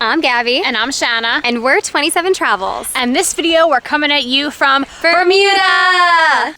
I'm Gabby. And I'm Shanna. And we're 27 Travels. And this video, we're coming at you from Bermuda!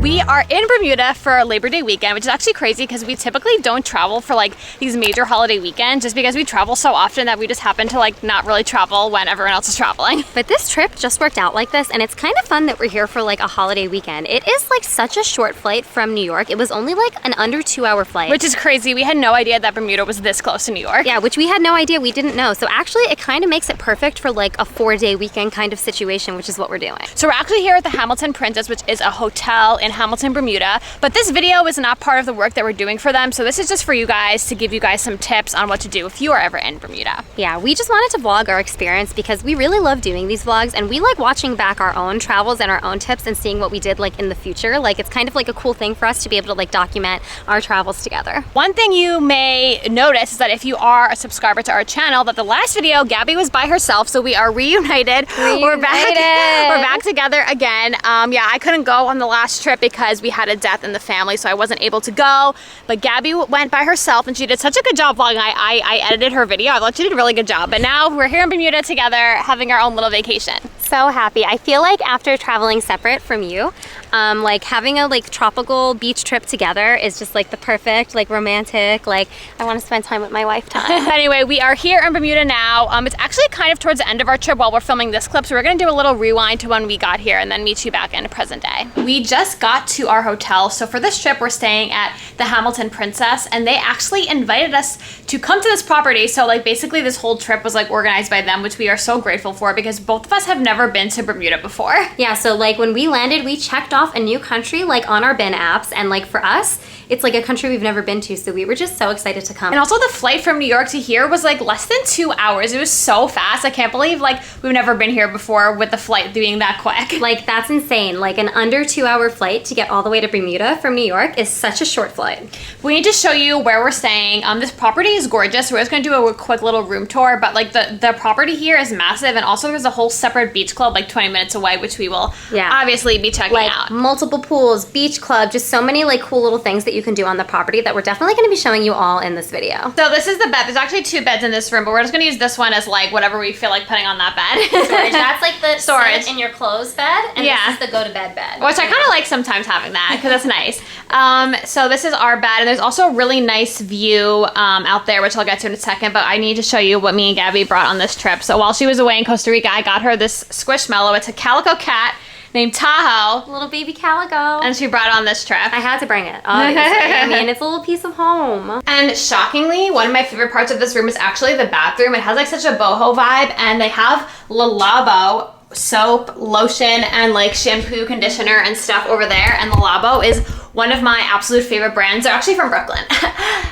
We are in Bermuda for Labor Day weekend, which is actually crazy because we typically don't travel for like these major holiday weekends just because we travel so often that we just happen to like not really travel when everyone else is traveling. But this trip just worked out like this, and it's kind of fun that we're here for like a holiday weekend. It is like such a short flight from New York. It was only like an under 2-hour flight. Which is crazy. We had no idea that Bermuda was this close to New York. Yeah, which we had no idea. We didn't know. So actually it kind of makes it perfect for like a 4-day weekend kind of situation, which is what we're doing. So we're actually here at the Hamilton Princess, which is a hotel in Hamilton, Bermuda. But this video is not part of the work that we're doing for them. So this is just for you guys to give you guys some tips on what to do if you are ever in Bermuda. Yeah, we just wanted to vlog our experience because we really love doing these vlogs, and we like watching back our own travels and our own tips and seeing what we did like in the future. Like it's kind of like a cool thing for us to be able to like document our travels together. One thing you may notice is that if you are a subscriber to our channel, that the last video Gabby was by herself, so we are reunited. We're back together again. Yeah, I couldn't go on the last trip because we had a death in the family, so I wasn't able to go. But Gabby went by herself, and she did such a good job vlogging. I edited her video. I thought she did a really good job. But now we're here in Bermuda together, having our own little vacation. So happy. I feel like after traveling separate from you, like having a like tropical beach trip together is just like the perfect, like romantic, like I want to spend time with my wife time. Anyway, we are here in Bermuda now. It's actually kind of towards the end of our trip while we're filming this clip, so we're gonna do a little rewind to when we got here and then meet you back in present day. We just got to our hotel, so for this trip we're staying at the Hamilton Princess, and they actually invited us to come to this property. So like basically this whole trip was like organized by them, which we are so grateful for because both of us have never been to Bermuda before. Yeah, so like when we landed, we checked off a new country like on our BIN apps, and like for us, it's like a country we've never been to, so we were just so excited to come. And also the flight from New York to here was like less than 2 hours. It was so fast. I can't believe like we've never been here before with the flight being that quick. Like that's insane. Like an under 2-hour flight to get all the way to Bermuda from New York is such a short flight. We need to show you where we're staying. This property is gorgeous. We're just gonna do a quick little room tour, but like the property here is massive, and also there's a whole separate beach club like 20 minutes away, which we will obviously be checking out. Multiple pools, beach club, just so many like cool little things that you can do on the property that we're definitely going to be showing you all in this video. So this is the bed. There's actually 2 beds in this room, but we're just going to use this one as like whatever we feel like putting on that bed. Storage. That's like the storage sit in your clothes bed, and this is the go to bed bed. Which I kind of like sometimes having that because that's nice. So this is our bed, and there's also a really nice view out there, which I'll get to in a second, but I need to show you what me and Gabby brought on this trip. So while she was away in Costa Rica, I got her this Squishmallow. It's a calico cat named Tahoe. Little baby calico. And she brought it on this trip. I had to bring it, obviously. I mean, it's a little piece of home. And shockingly, one of my favorite parts of this room is actually the bathroom. It has like such a boho vibe, and they have Le Labo soap, lotion, and like shampoo, conditioner, and stuff over there. And Le Labo is one of my absolute favorite brands. They're actually from Brooklyn.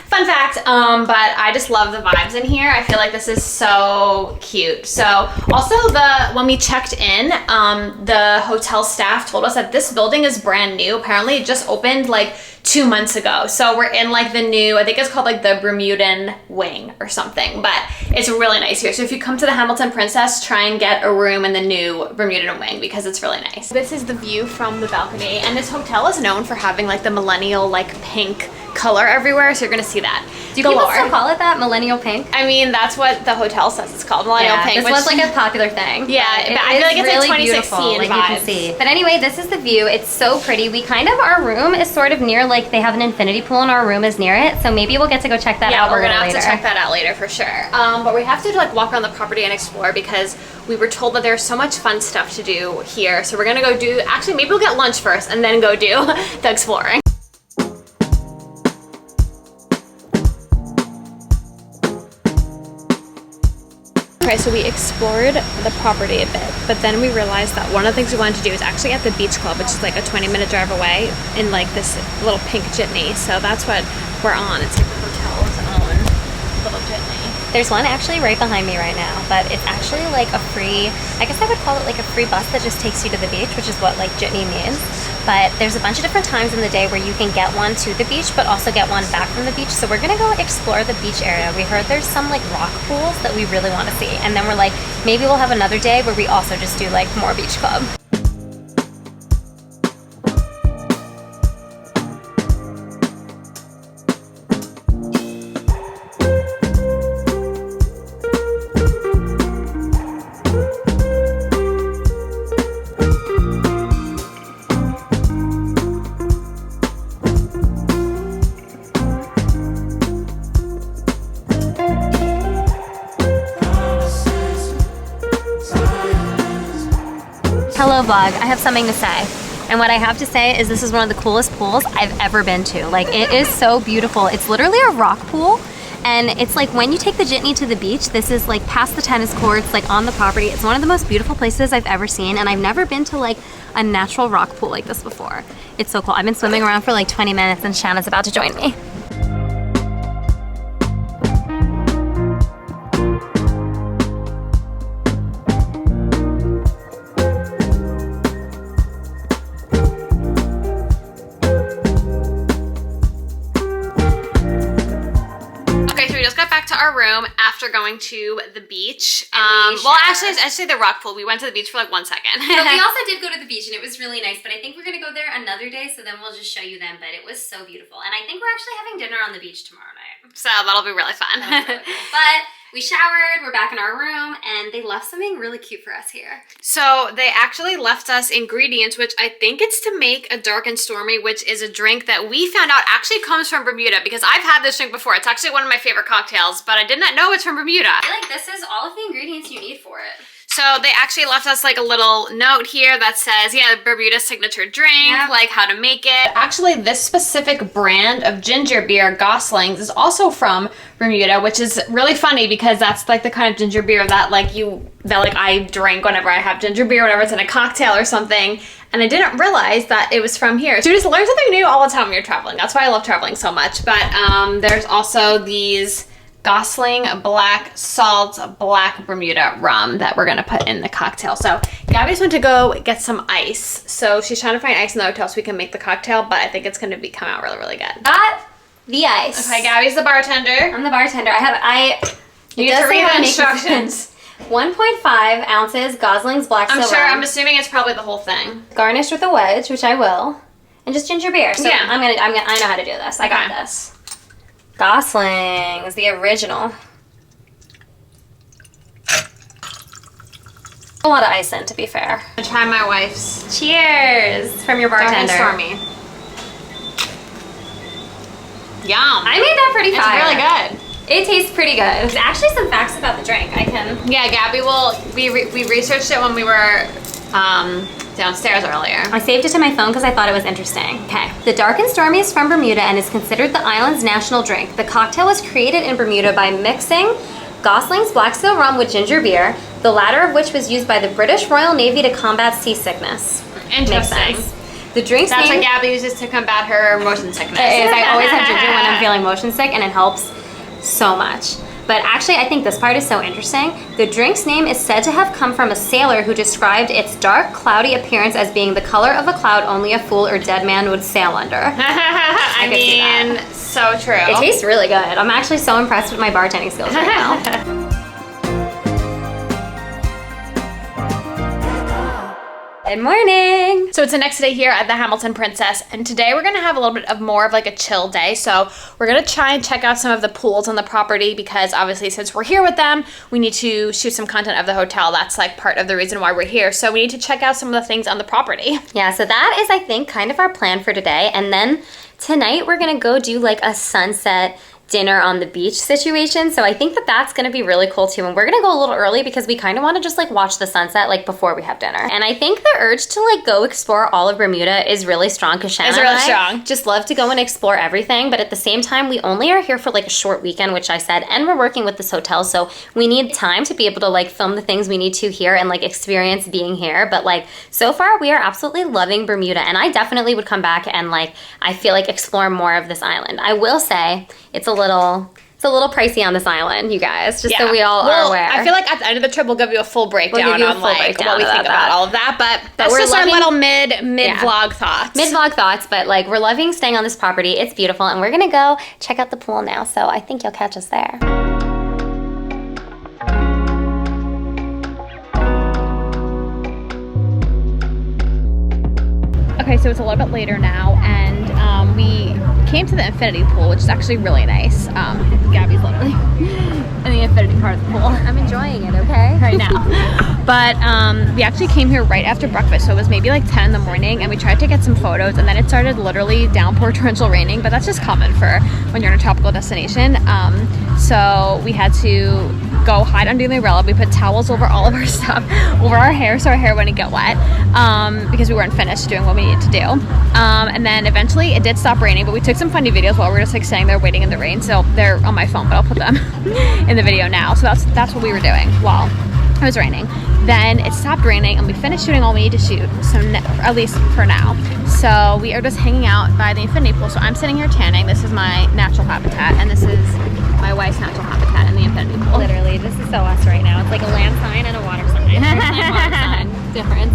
Fun fact, but I just love the vibes in here. I feel like this is so cute. So also when we checked in, the hotel staff told us that this building is brand new. Apparently it just opened like 2 months ago. So we're in like the new, I think it's called like the Bermudan wing or something, but it's really nice here. So if you come to the Hamilton Princess, try and get a room in the new Bermudan wing because it's really nice. This is the view from the balcony, and this hotel is known for having like the millennial like pink color everywhere, so you're gonna see that. Do people still call it that, millennial pink? I mean, that's what the hotel says it's called, millennial pink. This was like a popular thing. Yeah, but I feel like it's really like 2016 like vibes. you can see. But anyway, this is the view. It's so pretty. We kind of, our room is sort of near, like they have an infinity pool and our room is near it, so maybe we'll get to go check that out. Yeah, we're gonna have later. to check that out later for sure. But we have to like walk around the property and explore because we were told that there's so much fun stuff to do here. So we're gonna go do, actually maybe we'll get lunch first and then go do the exploring. Okay, so we explored the property a bit, but then we realized that one of the things we wanted to do is actually at the beach club, which is like a 20-minute drive away, in like this little pink jitney. So that's what we're on. It's like the hotel's own little jitney. There's one actually right behind me right now, but it's actually like a free, I guess I would call it like a free bus that just takes you to the beach, which is what like jitney means. But there's a bunch of different times in the day where you can get one to the beach, but also get one back from the beach. So we're gonna go explore the beach area. We heard there's some like rock pools that we really wanna see. And then we're like, maybe we'll have another day where we also just do like more beach club. Hello vlog, I have something to say. And what I have to say is this is one of the coolest pools I've ever been to. Like, it is so beautiful. It's literally a rock pool. And it's like when you take the jitney to the beach, this is like past the tennis courts, like on the property. It's one of the most beautiful places I've ever seen. And I've never been to like a natural rock pool like this before. It's so cool. I've been swimming around for like 20 minutes and Shanna's about to join me. Our room after going to the beach. Well, actually, I should say the rock pool. We went to the beach for like 1 second. But we also did go to the beach and it was really nice, but I think we're gonna go there another day, so then we'll just show you them. But it was so beautiful. And I think we're actually having dinner on the beach tomorrow night. So that'll be really fun. But we showered, we're back in our room, and they left something really cute for us here. So they actually left us ingredients, which I think it's to make a dark and stormy, which is a drink that we found out actually comes from Bermuda, because I've had this drink before. It's actually one of my favorite cocktails, but I did not know it's from Bermuda. I feel like this is all of the ingredients you need for it. So they actually left us like a little note here that says, yeah, Bermuda signature drink, like how to make it. Actually, this specific brand of ginger beer, Gosling's, is also from Bermuda, which is really funny because that's like the kind of ginger beer that I drink whenever I have ginger beer, whenever it's in a cocktail or something. And I didn't realize that it was from here. So you just learn something new all the time when you're traveling. That's why I love traveling so much. But there's also these Gosling Black Salt Black Bermuda rum that we're gonna put in the cocktail. So Gabby's went to go get some ice. So she's trying to find ice in the hotel so we can make the cocktail, but I think it's gonna come out really, really good. Got the ice. Okay, Gabby's the bartender. I'm the bartender. You get to read the instructions. 1.5 ounces Gosling's Black Salt rum. I'm assuming it's probably the whole thing. Garnished with a wedge, which I will. And just ginger beer. So yeah. I know how to do this. I got this. Gosling's, the original. A lot of ice in, to be fair. I'm gonna try my wife's. Cheers from your bartender. Dark and stormy. Yum. I made that pretty fire. It's really good. It tastes pretty good. There's actually some facts about the drink. Yeah, Gabby we researched it when we were downstairs earlier. I saved it to my phone because I thought it was interesting. Okay. The Dark and Stormy is from Bermuda and is considered the island's national drink. The cocktail was created in Bermuda by mixing Gosling's Black Seal rum with ginger beer, the latter of which was used by the British Royal Navy to combat seasickness. Interesting. The drink's That's name... what Gabby uses to combat her motion sickness. It is. I always have ginger when I'm feeling motion sick and it helps so much. But actually, I think this part is so interesting. The drink's name is said to have come from a sailor who described its dark, cloudy appearance as being the color of a cloud only a fool or dead man would sail under. I mean, so true. It tastes really good. I'm actually so impressed with my bartending skills right now. Good morning. So it's the next day here at the Hamilton Princess, and today we're gonna have a little bit of more of like a chill day. So we're gonna try and check out some of the pools on the property because obviously since we're here with them, we need to shoot some content of the hotel. That's like part of the reason why we're here. So we need to check out some of the things on the property. Yeah, so that is, I think, kind of our plan for today. And then tonight we're gonna go do like a sunset dinner on the beach situation. So I think that that's going to be really cool too. And we're going to go a little early because we kind of want to just like watch the sunset like before we have dinner. And I think the urge to like go explore all of Bermuda is really strong because Shanna and I just love to go and explore everything. But at the same time, we only are here for like a short weekend, which I said, and we're working with this hotel. So we need time to be able to like film the things we need to here and like experience being here. But like so far we are absolutely loving Bermuda, and I definitely would come back and like, I feel like explore more of this island. I will say it's a little It's a little pricey on this island, you guys, just so we all are aware. I feel like at the end of the trip, we'll give you a full breakdown on like what we think about all of that. But that's we're just loving, our little mid vlog thoughts. Mid vlog thoughts, but like we're loving staying on this property. It's beautiful, and we're gonna go check out the pool now. So I think you'll catch us there. Okay, so it's a little bit later now, and we came to the infinity pool, which is actually really nice. Gabby's literally in the infinity part of the pool. I'm enjoying it, okay? Right now. But we actually came here right after breakfast, so it was maybe like 10 in the morning, and we tried to get some photos, and then it started literally downpour torrential raining, but that's just common for when you're in a tropical destination. So we had to go hide under the umbrella. We put towels over all of our stuff, over our hair, so our hair wouldn't get wet, because we weren't finished doing what we needed to do. And then eventually it did stop raining, but we took some funny videos while we were just like sitting there waiting in the rain, so they're on my phone, but I'll put them in the video now. So that's what we were doing while it was raining. Then it stopped raining and we finished shooting all we need to shoot, so at least for now. So we are just hanging out by the infinity pool. So I'm sitting here tanning. This is my natural habitat, and this is my wife's natural habitat in the infinity pool. Literally, this is so us right now. It's like a land sign and a water sign. Water sign. Difference.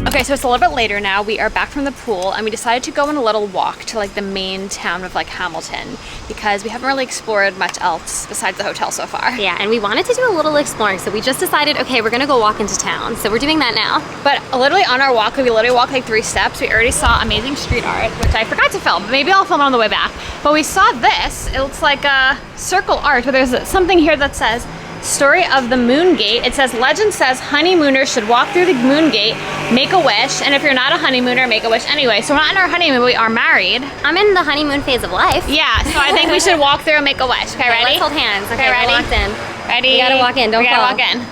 Okay, so it's a little bit later now. We are back from the pool, and we decided to go on a little walk to like the main town of like Hamilton, because we haven't really explored much else besides the hotel so far. Yeah, and we wanted to do a little exploring, so we just decided, okay, we're gonna go walk into town. So we're doing that now. But literally on our walk, we literally walked like 3 steps. We already saw amazing street art, which I forgot to film, but maybe I'll film it on the way back. But we saw this. It looks like a circle art, but there's something here that says, story of the moon gate. It says, legend says honeymooners should walk through the moon gate, make a wish, and if you're not a honeymooner, make a wish anyway. So we're not in our honeymoon, but we are married. I'm in the honeymoon phase of life. Yeah, so I think we should walk through and make a wish. Okay, ready? Let's hold hands. Okay, ready? We're locked in. Ready? You gotta walk in, don't fall. We gotta walk in.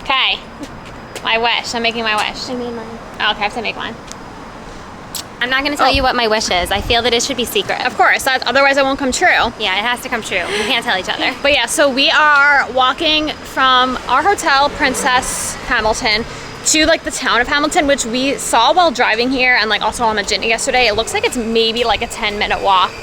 Okay, my wish. I'm making my wish. I made mine. Oh, okay, I have to make mine. I'm not gonna tell you what my wish is. I feel that it should be secret. Of course, otherwise it won't come true. Yeah, it has to come true. We can't tell each other. But yeah, so we are walking from our hotel, Princess Hamilton, to like the town of Hamilton, which we saw while driving here, and like also on the Jitney yesterday. It looks like it's maybe like a 10-minute walk.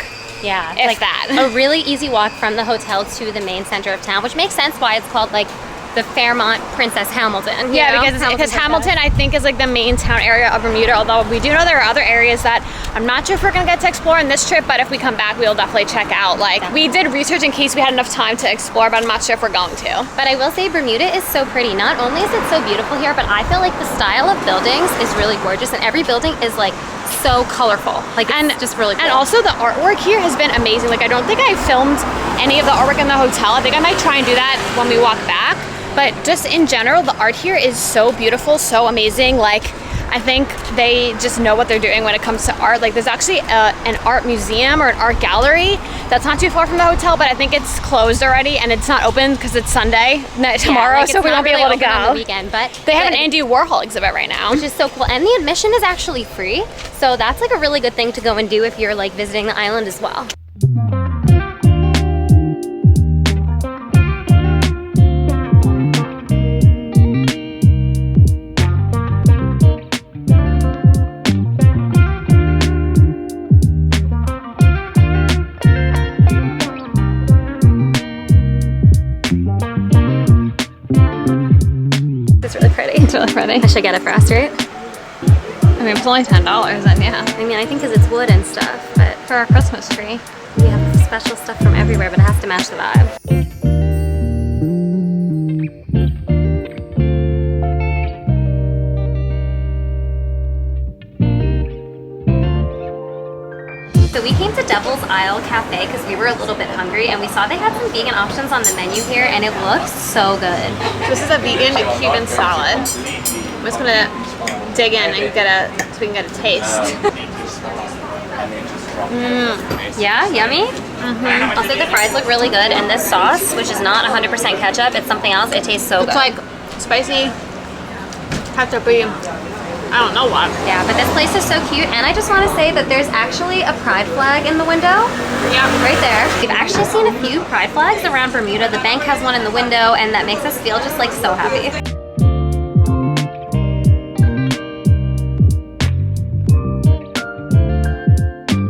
Yeah, if like that. A really easy walk from the hotel to the main center of town, which makes sense why it's called like the Fairmont Princess Hamilton. Yeah, because Hamilton, I think, is like the main town area of Bermuda, although we do know there are other areas that I'm not sure if we're gonna get to explore in this trip, but if we come back, we'll definitely check out. Like, we did research in case we had enough time to explore, but I'm not sure if we're going to. But I will say Bermuda is so pretty. Not only is it so beautiful here, but I feel like the style of buildings is really gorgeous, and every building is like so colorful. Like, it's just really cool. And also the artwork here has been amazing. Like, I don't think I filmed any of the artwork in the hotel. I think I might try and do that when we walk back. But just in general, the art here is so beautiful, so amazing. Like, I think they just know what they're doing when it comes to art. Like, there's actually an art museum or an art gallery that's not too far from the hotel, but I think it's closed already and it's not open because it's Sunday tomorrow, like, so we won't be able to go on the weekend. But they have an Andy Warhol exhibit right now, which is so cool. And the admission is actually free, so that's like a really good thing to go and do if you're like visiting the island as well. It's really pretty. I should get it for us, right? I mean, it's only $10, then yeah. I mean, I think because it's wood and stuff, but for our Christmas tree. We have special stuff from everywhere, but it has to match the vibe. So we came to Devil's Isle Cafe because we were a little bit hungry, and we saw they had some vegan options on the menu here, and it looks so good. This is a vegan Cuban salad. I'm just gonna dig in and so we can get a taste. Yeah, yummy. Also, the fries look really good, and this sauce, which is not 100% ketchup, it's something else. It tastes so good. It's like spicy, ketchup-y I don't know what. Yeah, but this place is so cute, and I just want to say that there's actually a pride flag in the window. Yeah. Right there. We've actually seen a few pride flags around Bermuda. The bank has one in the window, and that makes us feel just like so happy.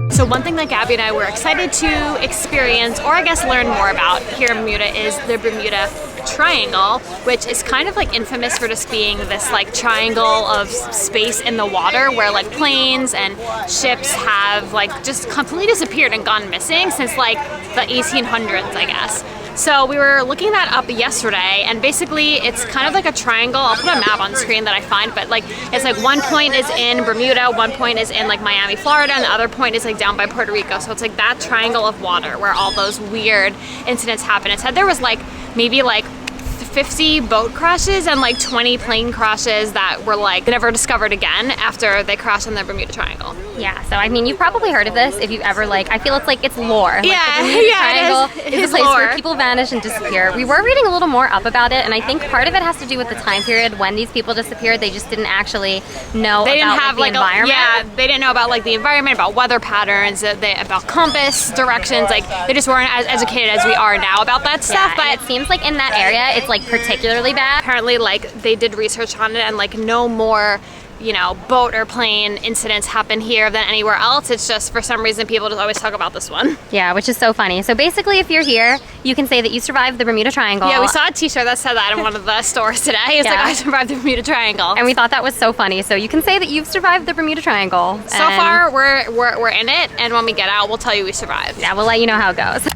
So one thing that Gabby and I were excited to experience, or I guess learn more about here in Bermuda, is the Bermuda Triangle, which is kind of like infamous for just being this like triangle of space in the water where like planes and ships have like just completely disappeared and gone missing since like the 1800s, I guess. So we were looking that up yesterday, and basically it's kind of like a triangle. I'll put a map on screen that I find, but like it's like one point is in Bermuda, one point is in like Miami, Florida, and the other point is like down by Puerto Rico. So it's like that triangle of water where all those weird incidents happen. It said there was like maybe like 50 boat crashes and like 20 plane crashes that were like never discovered again after they crashed in the Bermuda Triangle. Yeah, so I mean, you've probably heard of this if you've ever like, I feel it's lore. Like, Yeah, the Bermuda yeah, Triangle is a place where people vanish and disappear. We were reading a little more up about it, and I think part of it has to do with the time period when these people disappeared. They just didn't actually know They didn't about have the like environment. yeah, they didn't know about like the environment, about weather patterns, about compass directions. Like they just weren't as educated as we are now about that stuff. Yeah, and But it seems like in that area, it's like particularly bad. apparently like they did research on it, and like no more, you know, boat or plane incidents happen here than anywhere else. It's just for some reason people just always talk about this one. Yeah, which is so funny. So basically, if you're here, you can say that you survived the Bermuda Triangle. Yeah, we saw a t-shirt that said that in one of the stores today. It's like, I survived the Bermuda Triangle. And we thought that was so funny. So you can say that you've survived the Bermuda Triangle. So far, we're in it, and when we get out, we'll tell you we survived. Yeah, we'll let you know how it goes.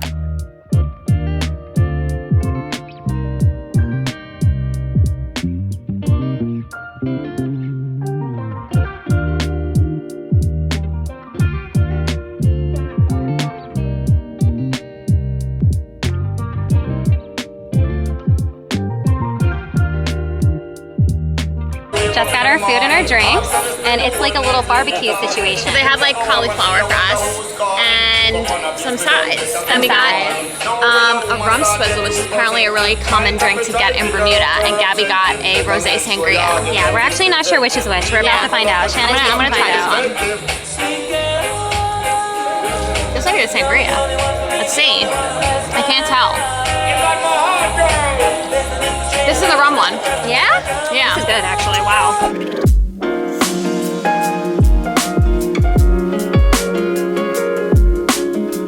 Just got our food and our drinks, and it's like a little barbecue situation. They had like cauliflower for us and some sides. And we got a rum swizzle, which is apparently a really common drink to get in Bermuda. And Gabby got a rosé sangria. Yeah, we're actually not sure which is which. We're about to find out. Shanna's I'm gonna try this one. Looks like it's sangria. Let's see. I can't tell. This is the rum one. Yeah? Yeah. This is good, actually. Wow.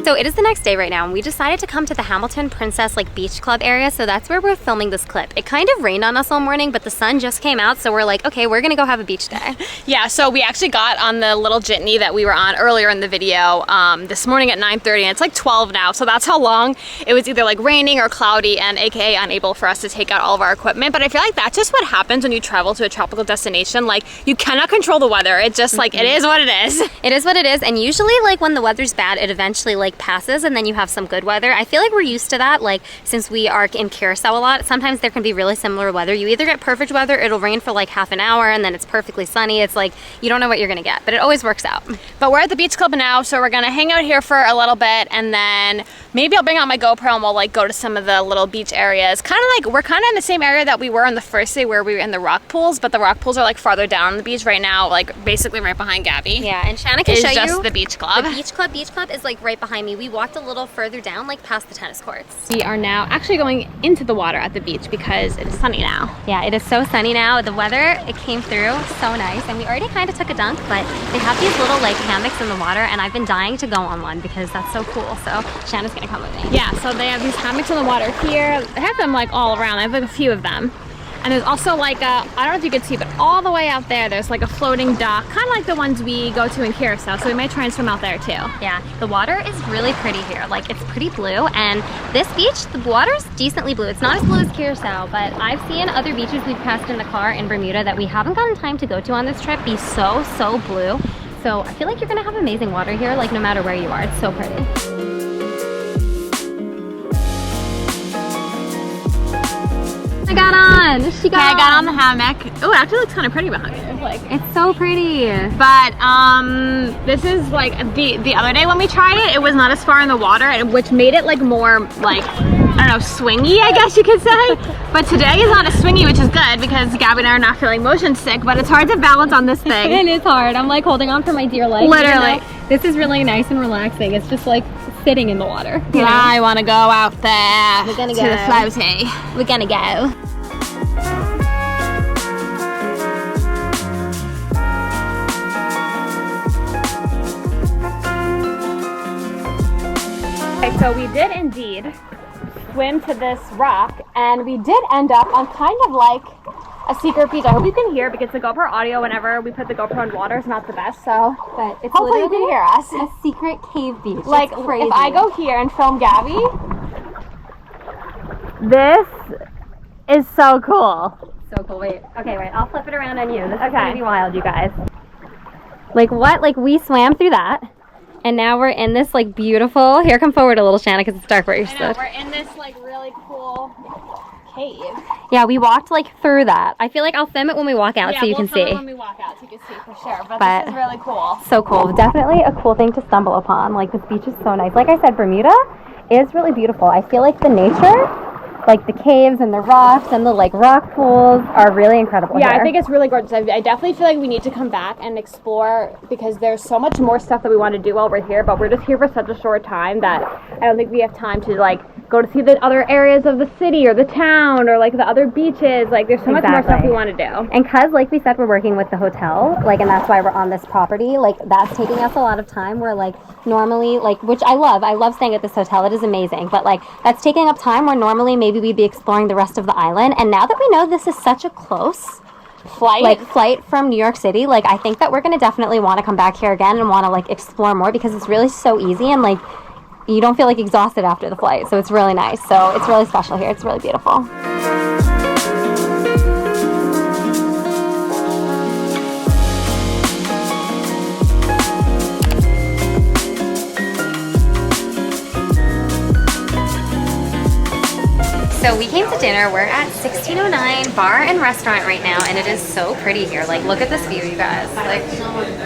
So it is the next day right now, and we decided to come to the Hamilton Princess Beach Club area, so that's where we're filming this clip. It kind of rained on us all morning, but the sun just came out, so we're like, okay, we're gonna go have a beach day. Yeah, so we actually got on the little jitney that we were on earlier in the video this morning at 9:30, and it's like 12 now, so that's how long it was either like raining or cloudy and aka unable for us to take out all of our equipment. But I feel like that's just what happens when you travel to a tropical destination. Like, you cannot control the weather. It just like, it is what it is. It is what it is, and usually like when the weather's bad, it eventually passes, and then you have some good weather. I feel like we're used to that, like since we are in Curacao a lot. Sometimes there can be really similar weather. You either get perfect weather, it'll rain for like half an hour, and then it's perfectly sunny. It's like you don't know what you're gonna get, but it always works out. But we're at the beach club now, so we're gonna hang out here for a little bit, and then maybe I'll bring out my GoPro and we'll like go to some of the little beach areas. Kind of like, we're kind of in the same area that we were on the first day where we were in the rock pools, but the rock pools are like farther down on the beach right now, like basically right behind Gabby. Yeah, and Shanna can show you. It's just the beach club. The beach club is like right behind me. We walked a little further down, like past the tennis courts. We are now actually going into the water at the beach because it is sunny now. Yeah, it is so sunny now. The weather, it came through so nice, and we already kind of took a dunk, but they have these little like hammocks in the water, and I've been dying to go on one because that's so cool. So Shanna's gonna come with me. Yeah, so they have these hammocks in the water here. They have them like all around. I have like a few of them. And there's also like a, I don't know if you can see, but all the way out there, there's like a floating dock, kind of like the ones we go to in Curacao. So we might try and swim out there too. Yeah, the water is really pretty here. Like, it's pretty blue, and this beach, the water's decently blue. It's not as blue as Curacao, but I've seen other beaches we've passed in the car in Bermuda that we haven't gotten time to go to on this trip be so blue. So I feel like you're gonna have amazing water here, like no matter where you are. It's so pretty. I got on. She got I got on the hammock. Oh, it actually looks kind of pretty behind me. Like, it's so pretty. But this is like the other day when we tried it, it was not as far in the water, which made it like more like I don't know, swingy, I guess you could say. But today is not a swingy, which is good because Gabby and I are not feeling motion sick, but it's hard to balance on this thing. It is hard. I'm like holding on for my dear life. Literally. This is really nice and relaxing. It's just like sitting in the water. You know? I want to go out there We're gonna to go. the floaty. We're gonna go. Okay, so we did indeed swim to this rock, and we did end up on kind of like a secret beach. I hope you can hear because the GoPro audio, whenever we put the GoPro in water, is not the best. So, But it's hopefully you literally can hear us. a secret cave beach. Like, it's crazy. if I go here and film Gabby, this is so cool. So cool. Wait. Okay, wait. I'll flip it around on you. This is Okay. gonna be wild, you guys. Like what? Like we swam through that, and now we're in this like beautiful. Here, come forward a little, Shanna, because it's dark where you're I know, stood. we're in this like really cool cave. Yeah, we walked like through that. I feel like I'll film it when we walk out so you can film it see. when we walk out so you can see for sure. But But- this is really cool. So cool. Definitely a cool thing to stumble upon. Like this beach is so nice. Like I said, Bermuda is really beautiful. I feel like the nature, like the caves and the rocks and the like rock pools are really incredible Yeah, here. I think it's really gorgeous. I definitely feel like we need to come back and explore because there's so much more stuff that we want to do while we're here, but we're just here for such a short time that I don't think we have time to like go to see the other areas of the city or the town or like the other beaches. Like there's so much more stuff Exactly. we want to do. And cause like we said, we're working with the hotel, like, and that's why we're on this property. Like that's taking us a lot of time. We're like normally like, which I love staying at this hotel. It is amazing, but like that's taking up time where normally maybe we'd be exploring the rest of the island. And now that we know this is such a close flight from New York City, like I think that we're gonna definitely want to come back here again and want to like explore more because it's really so easy and like you don't feel like exhausted after the flight. So it's really nice. So it's really special here. It's really beautiful. So we came to dinner. We're at 1609 Bar and Restaurant right now, and it is so pretty here. Like, look at this view, you guys. Like,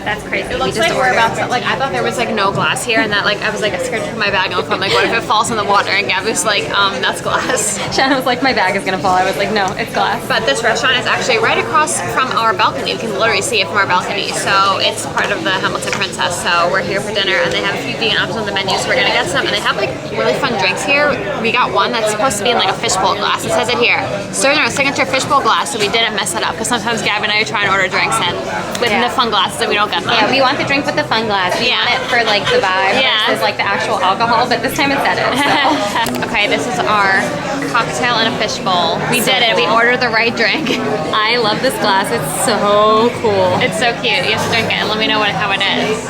that's crazy. It looks like we're about to, like, I thought there was like no glass here and that like I was like scared to put my bag on the phone. Like, what if it falls in the water? And Gabby was like, that's glass. Shanna was like, my bag is gonna fall. I was like, no, it's glass. But this restaurant is actually right across from our balcony. You can literally see it from our balcony. So it's part of the Hamilton Princess. So we're here for dinner and they have a few vegan options on the menu. So we're gonna get some. And they have like really fun drinks here. We got one that's supposed to be in like a fishbowl glass. It says it here. Served in a signature fishbowl glass. So we didn't mess it up because sometimes Gabby and I try and order drinks and with the fun glasses and we don't get them. Yeah, we want the drink with the fun glass. We want it for like the vibe versus like the actual alcohol, but this time it said it. So. Okay, this is our cocktail in a fishbowl. We did it. We ordered the right drink. I love this glass. It's so cool. It's so cute. You have to drink it and let me know how it is.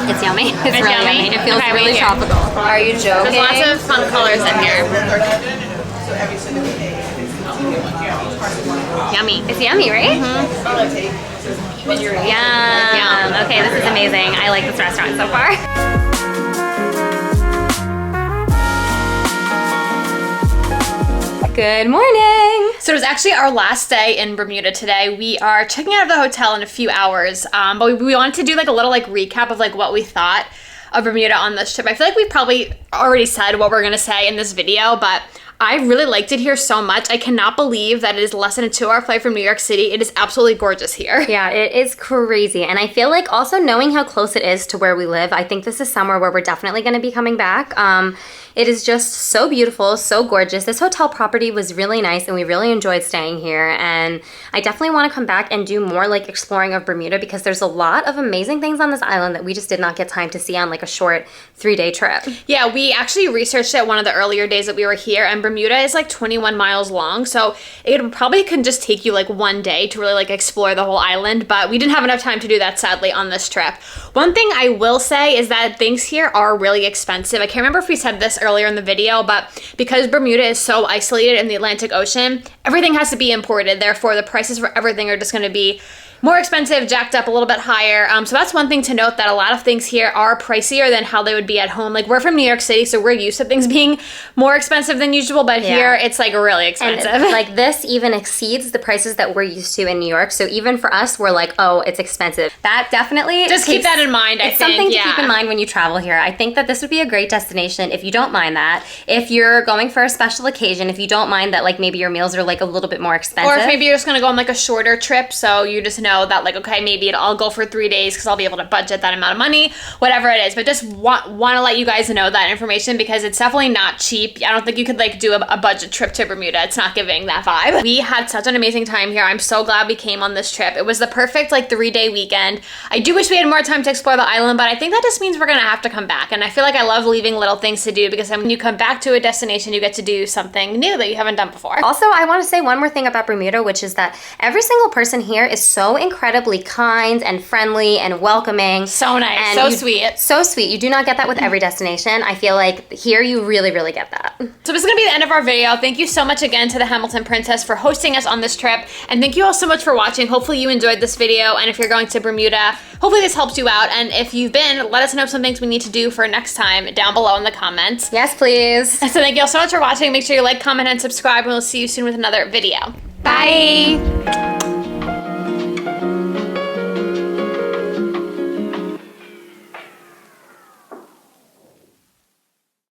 It's yummy. It's really yummy? yummy. It feels Okay, really me too. tropical. Are you joking? There's lots of fun colors in here. Yummy. It's yummy, right? Yum. Yum. Okay, this is amazing. I like this restaurant so far. Good morning. So it was actually our last day in Bermuda today. We are checking out of the hotel in a few hours, but we wanted to do like a little like recap of like what we thought of Bermuda on this trip. I feel like we probably already said what we're gonna say in this video, but I really liked it here so much. I cannot believe that it is less than a 2-hour flight from New York City. It is absolutely gorgeous here. Yeah, it is crazy. And I feel like also knowing how close it is to where we live, I think this is somewhere where we're definitely going to be coming back. It is just so beautiful, so gorgeous. This hotel property was really nice and we really enjoyed staying here. And I definitely want to come back and do more like exploring of Bermuda because there's a lot of amazing things on this island that we just did not get time to see on like a short 3-day trip. Yeah, we actually researched it one of the earlier days that we were here, and Bermuda is like 21 miles long, so it probably could just take you like one day to really like explore the whole island, but we didn't have enough time to do that sadly on this trip. One thing I will say is that things here are really expensive. I can't remember if we said this earlier in the video, but because Bermuda is so isolated in the Atlantic Ocean, everything has to be imported. Therefore, the prices for everything are just going to be more expensive, jacked up, a little bit higher. So that's one thing to note, that a lot of things here are pricier than how they would be at home. Like, we're from New York City, so we're used to things being more expensive than usual, but here it's like really expensive. And like this even exceeds the prices that we're used to in New York. So even for us, we're like, oh, it's expensive. That definitely just keep that in mind. It's something to keep in mind when you travel here. I think that this would be a great destination if you don't mind that. If you're going for a special occasion, if you don't mind that like maybe your meals are like a little bit more expensive. Or if maybe you're just gonna go on like a shorter trip, so you just know that like, okay, maybe I'll go for 3 days because I'll be able to budget that amount of money, whatever it is. But just want to let you guys know that information, because it's definitely not cheap. I don't think you could like do a budget trip to Bermuda. It's not giving that vibe. We had such an amazing time here. I'm so glad we came on this trip. It was the perfect like 3-day weekend. I do wish we had more time to explore the island, but I think that just means we're gonna have to come back. And I feel like I love leaving little things to do, because when you come back to a destination, you get to do something new that you haven't done before. Also, I want to say one more thing about Bermuda, which is that every single person here is so incredibly kind and friendly and welcoming. So nice, and so sweet. So sweet. You do not get that with every destination. I feel like here you really, really get that. So this is gonna be the end of our video. Thank you so much again to the Hamilton Princess for hosting us on this trip. And thank you all so much for watching. Hopefully you enjoyed this video. And if you're going to Bermuda, hopefully this helps you out. And if you've been, let us know some things we need to do for next time down below in the comments. Yes, please. So thank you all so much for watching. Make sure you like, comment, and subscribe, and we'll see you soon with another video. Bye.